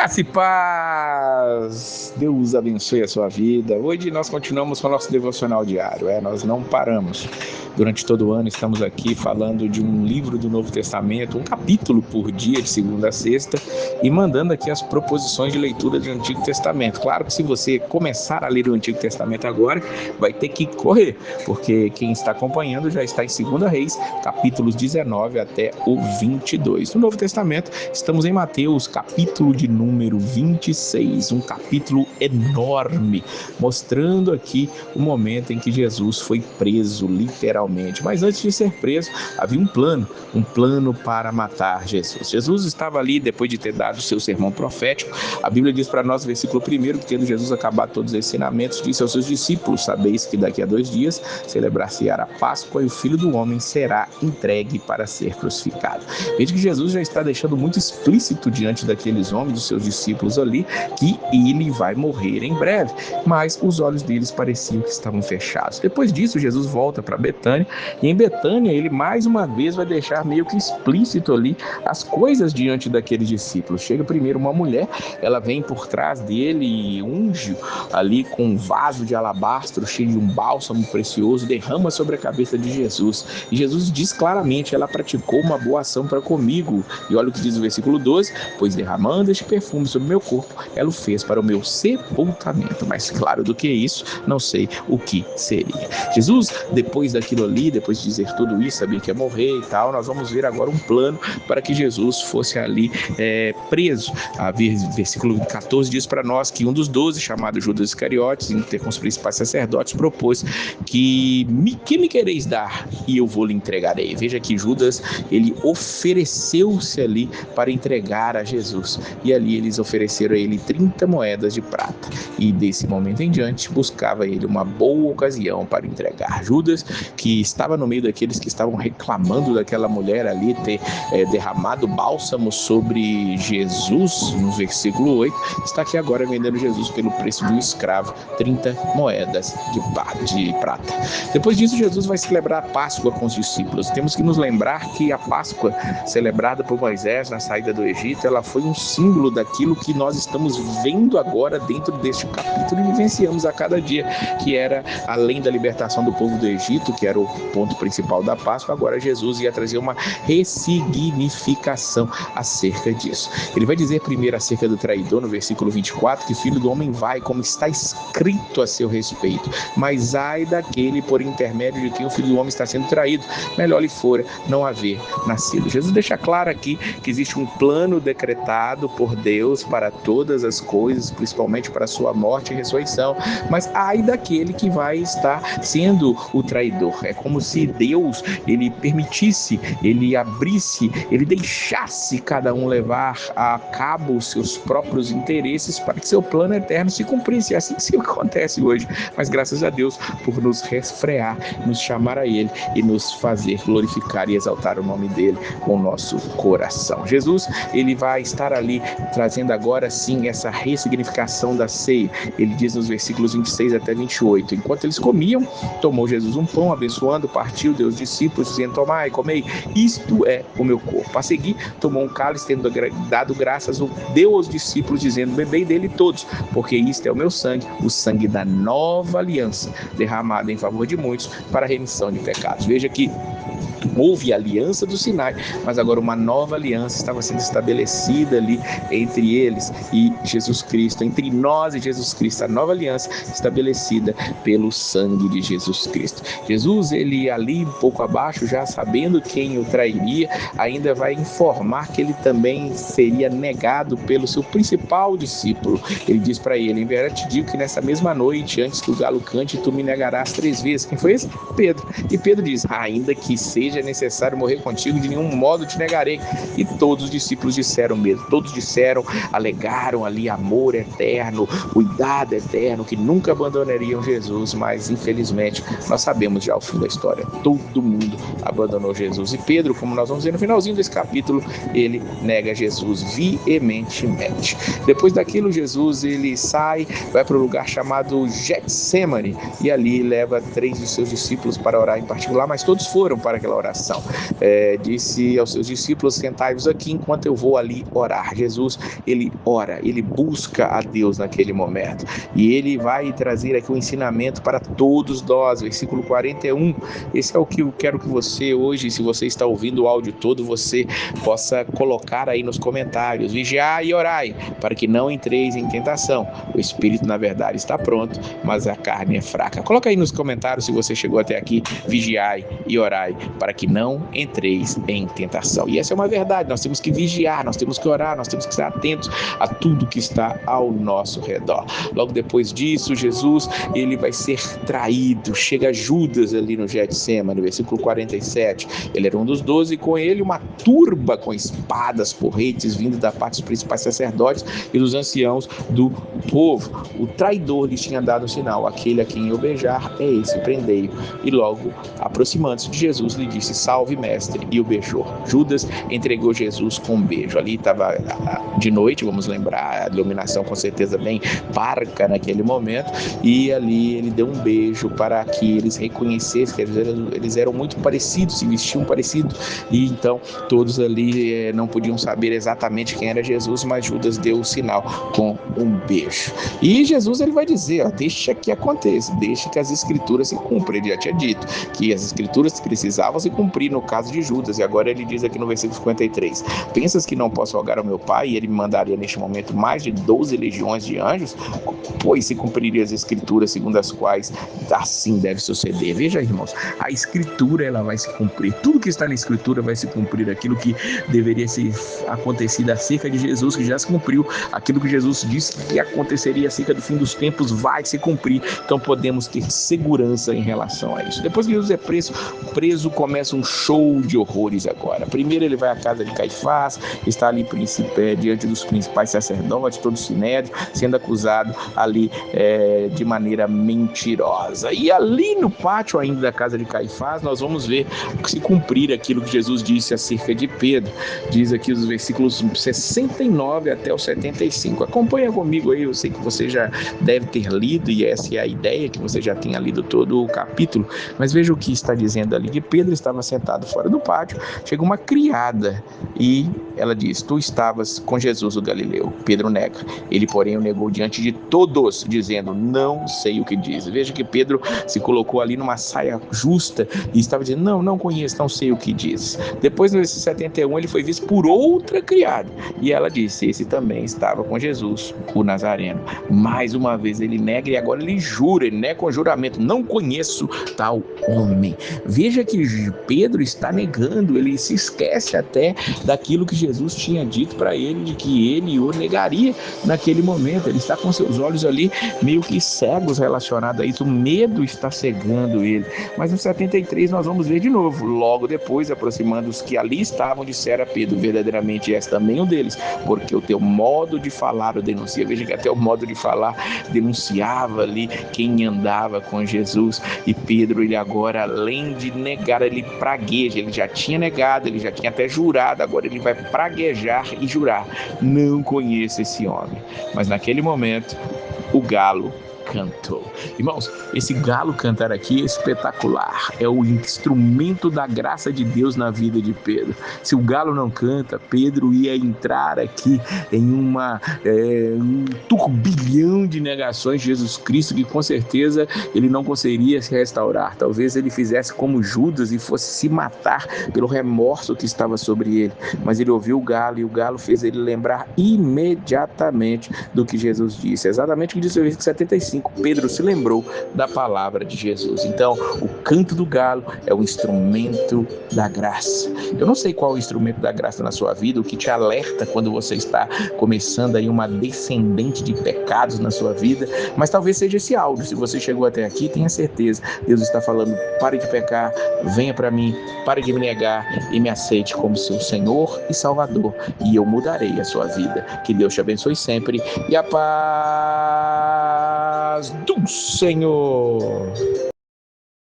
Graça e paz! Deus abençoe a sua vida. Hoje nós continuamos com o nosso devocional diário. Nós não paramos. Durante todo o ano estamos aqui falando de um livro do Novo Testamento, um capítulo por dia, de segunda a sexta, e mandando aqui as proposições de leitura do Antigo Testamento. Claro que se você começar a ler o Antigo Testamento agora, vai ter que correr, porque quem está acompanhando já está em 2 Reis, capítulos 19 até o 22. No Novo Testamento, estamos em Mateus, capítulo de número 26, um capítulo enorme, mostrando aqui o momento em que Jesus foi preso, literalmente. Mas antes de ser preso, havia um plano para matar Jesus. Jesus estava ali, depois de ter dado o seu sermão profético. A Bíblia diz para nós, no versículo 1, que tendo Jesus acabado todos os ensinamentos, disse aos seus discípulos: sabeis que daqui a 2 dias celebrar-se-á a Páscoa e o Filho do Homem será entregue para ser crucificado. Veja que Jesus já está deixando muito explícito diante daqueles homens, dos seus discípulos ali, que ele vai morrer em breve, mas os olhos deles pareciam que estavam fechados. Depois disso, Jesus volta para Betânia, e em Betânia ele mais uma vez vai deixar meio que explícito ali as coisas diante daqueles discípulos. Chega primeiro uma mulher, ela vem por trás dele e unge ali com um vaso de alabastro cheio de um bálsamo precioso, derrama sobre a cabeça de Jesus, e Jesus diz claramente: ela praticou uma boa ação para comigo. E olha o que diz o versículo 12: pois derramando este perfume sobre meu corpo, ela o fez para o meu sepultamento. Mais claro do que isso, não sei o que seria. Jesus, depois daquilo ali, depois de dizer tudo isso, sabia que ia morrer e tal, nós vamos ver agora um plano para que Jesus fosse ali preso. Versículo 14 diz para nós que um dos 12, chamado Judas Iscariotes, indo ter com os principais sacerdotes, propôs que me quereis dar e eu vou lhe entregarei. Veja que Judas, ele ofereceu-se ali para entregar a Jesus, e ali eles ofereceram a ele 30 moedas de prata, e desse momento em diante buscava ele uma boa ocasião para entregar. Judas, que estava no meio daqueles que estavam reclamando daquela mulher ali ter derramado bálsamo sobre Jesus, no versículo 8, está aqui agora vendendo Jesus pelo preço de um escravo, 30 moedas de prata. Depois disso, Jesus vai celebrar a Páscoa com os discípulos. Temos que nos lembrar que a Páscoa celebrada por Moisés na saída do Egito, ela foi um símbolo daquilo que nós estamos vendo agora dentro deste capítulo e vivenciamos a cada dia, que era, além da libertação do povo do Egito, que era o ponto principal da Páscoa, agora Jesus ia trazer uma ressignificação acerca disso. Ele vai dizer primeiro acerca do traidor, no versículo 24, que Filho do Homem vai, como está escrito a seu respeito, mas ai daquele por intermédio de quem o Filho do Homem está sendo traído, melhor lhe fora não haver nascido. Jesus deixa claro aqui que existe um plano decretado por Deus para todas as coisas, principalmente para a sua morte e ressurreição, mas ai daquele que vai estar sendo o traidor. É como se Deus, ele permitisse, ele abrisse, ele deixasse cada um levar a cabo os seus próprios interesses para que seu plano eterno se cumprisse. É assim que acontece hoje, mas graças a Deus por nos refrear, nos chamar a ele e nos fazer glorificar e exaltar o nome dele com o nosso coração. Jesus, ele vai estar ali trazendo agora sim essa ressignificação da ceia. Ele diz nos versículos 26 até 28: enquanto eles comiam, tomou Jesus um pão, abençoando, partiu, deu aos discípulos, dizendo: tomai, comei, isto é o meu corpo. A seguir, tomou um cálice, tendo dado graças, deu aos discípulos, dizendo: bebei dele todos, porque isto é o meu sangue, o sangue da nova aliança, derramado em favor de muitos para a remissão de pecados. Veja que houve a aliança do Sinai, mas agora uma nova aliança estava sendo estabelecida ali entre eles e Jesus Cristo, entre nós e Jesus Cristo, a nova aliança estabelecida pelo sangue de Jesus Cristo. Jesus, ele ali um pouco abaixo, já sabendo quem o trairia, ainda vai informar que ele também seria negado pelo seu principal discípulo. Ele diz para ele: em verdade te digo que nessa mesma noite, antes que o galo cante, tu me negarás 3 vezes. Quem foi esse? Pedro. E Pedro diz: ainda que seja necessário morrer contigo, de nenhum modo te negarei. E todos os discípulos disseram mesmo, todos disseram, alegaram ali amor eterno, cuidado eterno, que nunca abandonariam Jesus, mas infelizmente nós sabemos já o fim da história, todo mundo abandonou Jesus. E Pedro, como nós vamos ver no finalzinho desse capítulo, ele nega Jesus veementemente. Depois daquilo, Jesus, ele sai, vai para um lugar chamado Getsemane, e ali leva 3 de seus discípulos para orar em particular, mas todos foram para aquela oração. Disse aos seus discípulos: sentai-vos aqui enquanto eu vou ali orar. Jesus, ele ora, ele busca a Deus naquele momento. E ele vai trazer aqui um ensinamento para todos nós. Versículo 41. Esse é o que eu quero que você hoje, se você está ouvindo o áudio todo, você possa colocar aí nos comentários: vigiai e orai, para que não entreis em tentação. O espírito, na verdade, está pronto, mas a carne é fraca. Coloca aí nos comentários, se você chegou até aqui: vigiai e orai, para que não entreis em tentação. E essa é uma verdade. Nós temos que vigiar, nós temos que orar, nós temos que estar atentos a tudo que está ao nosso redor. Logo depois disso, Jesus, ele vai ser traído. Chega Judas ali no Getsêmani, no versículo 47. Ele era um dos 12, e com ele uma turba com espadas, porretes, vindo da parte dos principais sacerdotes e dos anciãos do povo. O traidor lhes tinha dado um sinal: aquele a quem eu beijar, é esse, prendei-o. E logo, aproximando-se de Jesus, lhe disse: salve, mestre, e o beijou. Judas entregou Jesus com um beijo. Ali estava de noite, vamos lembrar, a iluminação com certeza bem parca naquele momento, e ali ele deu um beijo para que eles reconhecessem que eles eram muito parecidos, se vestiam parecidos, e então todos ali não podiam saber exatamente quem era Jesus, mas Judas deu o sinal com um beijo. E Jesus, ele vai dizer: deixa que aconteça, deixa que as escrituras se cumpram. Ele já tinha dito que as escrituras precisavam se cumprir no caso de Judas, e agora ele diz aqui no versículo 53: pensas que não posso rogar ao meu pai e ele me mandaria neste momento mais de 12 legiões de anjos? Pois se cumpriria as escrituras segundo as quais assim deve suceder. Veja, irmãos, a escritura, ela vai se cumprir. Tudo que está na escritura vai se cumprir. Aquilo que deveria ser acontecido acerca de Jesus, que já se cumpriu. Aquilo que Jesus disse que aconteceria acerca do fim dos tempos vai se cumprir. Então podemos ter segurança em relação a isso. Depois que Jesus é preso, começa um show de horrores agora. Primeiro ele vai à casa de Caifás, está ali diante dos principais sacerdotes, todo o sinédrio, sendo acusado ali de maneira mentirosa. E ali no pátio ainda da casa de Caifás, nós vamos ver se cumprir aquilo que Jesus disse acerca de Pedro. Diz aqui os versículos 69 até o 75. Acompanha comigo aí, eu sei que você já deve ter lido, e essa é a ideia, que você já tenha lido todo o capítulo, mas veja o que está dizendo ali: que Pedro estava sentado fora do pátio, chega uma criada e ela diz: tu estavas com Jesus o Galileu. Pedro nega. Ele, porém, o negou diante de todos, dizendo: não sei o que diz. Veja que Pedro se colocou ali numa saia justa e estava dizendo: não conheço, não sei o que diz. Depois, no versículo 71, ele foi visto por outra criada, e ela disse: esse também estava com Jesus, o Nazareno. Mais uma vez ele nega, e agora ele jura, ele nega com juramento: não conheço tal homem. Veja que Pedro está negando, ele se esquece até daquilo que Jesus tinha dito para ele, de que ele o negaria naquele momento. Ele está com seus olhos ali meio que cegos relacionados a isso, o medo está cegando ele. Mas no 73 nós vamos ver de novo: logo depois, aproximando os que ali estavam, disseram a Pedro: verdadeiramente és também um deles, porque o teu modo de falar o denuncia. Veja que até o modo de falar denunciava ali quem andava com Jesus. E Pedro, ele agora, além de negar, ele pragueja. Ele já tinha negado, ele já tinha até jurado, agora ele vai praguejar e jurar: não conheço esse homem. Mas naquele momento, o galo cantou. Irmãos, esse galo cantar aqui é espetacular. É o instrumento da graça de Deus na vida de Pedro. Se o galo não canta, Pedro ia entrar aqui em um turbilhão de negações de Jesus Cristo, que com certeza ele não conseguiria se restaurar. Talvez ele fizesse como Judas e fosse se matar pelo remorso que estava sobre ele. Mas ele ouviu o galo, e o galo fez ele lembrar imediatamente do que Jesus disse. Exatamente o que disse o versículo 75. Pedro se lembrou da palavra de Jesus. Então, o canto do galo é o instrumento da graça. Eu não sei qual é o instrumento da graça na sua vida, o que te alerta quando você está começando aí uma descendente de pecados na sua vida, mas talvez seja esse áudio. Se você chegou até aqui, tenha certeza, Deus está falando: pare de pecar, venha para mim, pare de me negar e me aceite como seu Senhor e Salvador, e eu mudarei a sua vida. Que Deus te abençoe sempre, e a paz do Senhor.